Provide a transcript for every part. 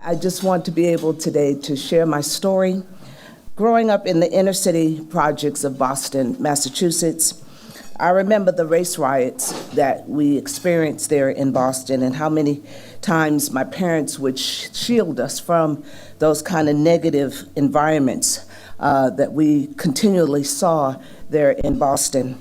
I just want to be able today to share my story. Growing up in the inner city projects of Boston, Massachusetts, I remember the race riots that we experienced there in Boston and how many times my parents would shield us from those kind of negative environments that we continually saw there in Boston.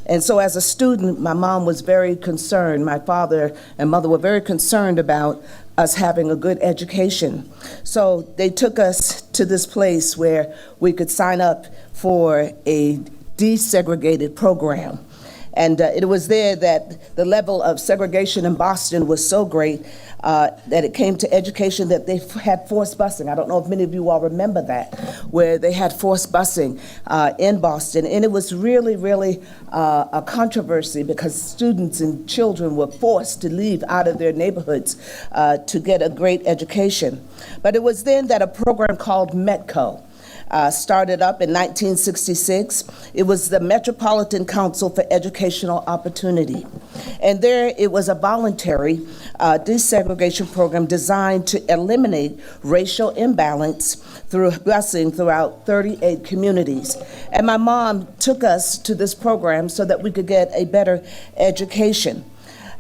And so as a student, my mom was very concerned, my father and mother were very concerned about us having a good education. So they took us to this place where we could sign up for a desegregated program. And it was there that the level of segregation in Boston was so great that it came to education that they had forced busing. I don't know if many of you all remember that, where they had forced busing in Boston. And it was really, really a controversy because students and children were forced to leave out of their neighborhoods to get a great education. But it was then that a program called METCO started up in 1966. It was the Metropolitan Council for Educational Opportunity. And there it was a voluntary desegregation program designed to eliminate racial imbalance through busing throughout 38 communities. And my mom took us to this program so that we could get a better education.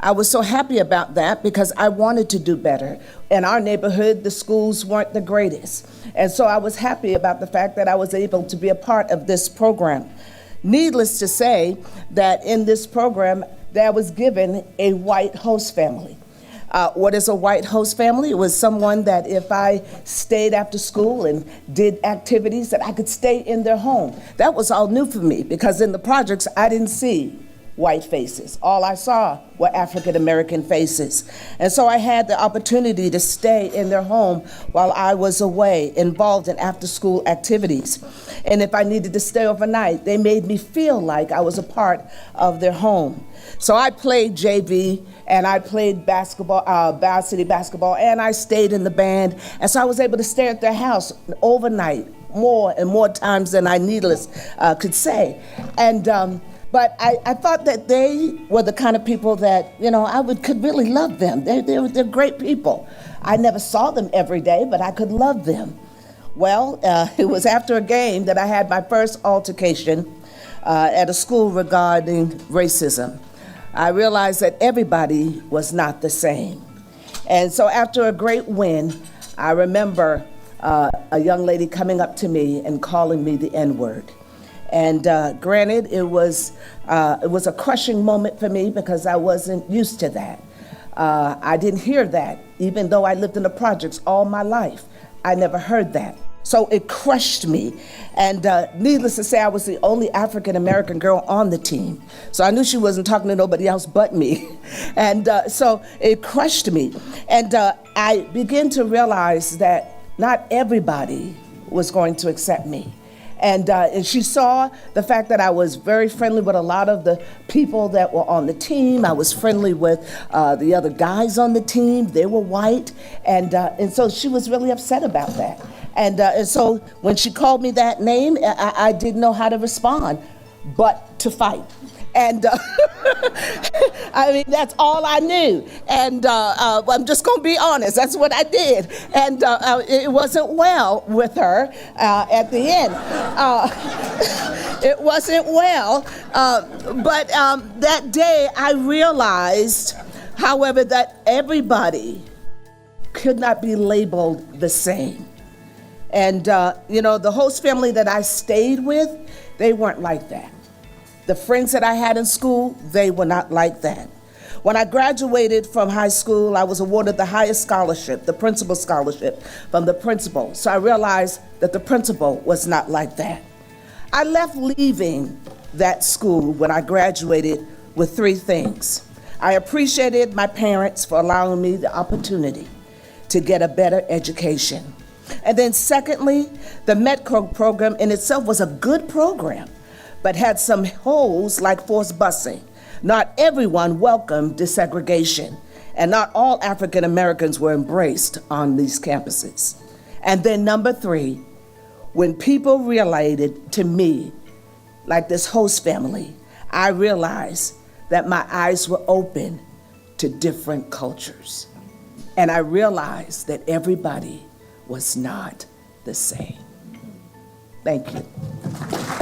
I was so happy about that because I wanted to do better. In our neighborhood, the schools weren't the greatest. And so I was happy about the fact that I was able to be a part of this program. Needless to say that in this program, I was given a white host family. What is a white host family? It was someone that if I stayed after school and did activities, that I could stay in their home. That was all new for me because in the projects, I didn't see white faces. All I saw were African American faces. And so I had the opportunity to stay in their home while I was away, involved in after school activities. And if I needed to stay overnight, they made me feel like I was a part of their home. So I played JV and I played basketball, varsity basketball, and I stayed in the band. And so I was able to stay at their house overnight more and more times than I could say. But I thought that they were the kind of people that, could really love them. They're great people. I never saw them every day, but I could love them. Well, it was after a game that I had my first altercation at a school regarding racism. I realized that everybody was not the same. And so after a great win, I remember a young lady coming up to me and calling me the N-word. And granted, it was a crushing moment for me because I wasn't used to that. I didn't hear that, even though I lived in the projects all my life. I never heard that. So it crushed me. And needless to say, I was the only African American girl on the team. So I knew she wasn't talking to nobody else but me. And so it crushed me. And I began to realize that not everybody was going to accept me. And she saw the fact that I was very friendly with a lot of the people that were on the team. I was friendly with the other guys on the team. They were white. And so she was really upset about that. And so when she called me that name, I didn't know how to respond but to fight. And I mean, that's all I knew. And I'm just going to be honest, that's what I did. And it wasn't well with her at the end. It wasn't well. But that day I realized, however, that everybody could not be labeled the same. And, the host family that I stayed with, they weren't like that. The friends that I had in school, they were not like that. When I graduated from high school, I was awarded the highest scholarship, the principal scholarship, from the principal. So I realized that the principal was not like that. I left leaving that school when I graduated with three things. I appreciated my parents for allowing me the opportunity to get a better education. And then secondly, the METCO program in itself was a good program, but had some holes like forced busing. Not everyone welcomed desegregation, and not all African Americans were embraced on these campuses. And then number three, when people related to me, like this host family, I realized that my eyes were open to different cultures. And I realized that everybody was not the same. Thank you.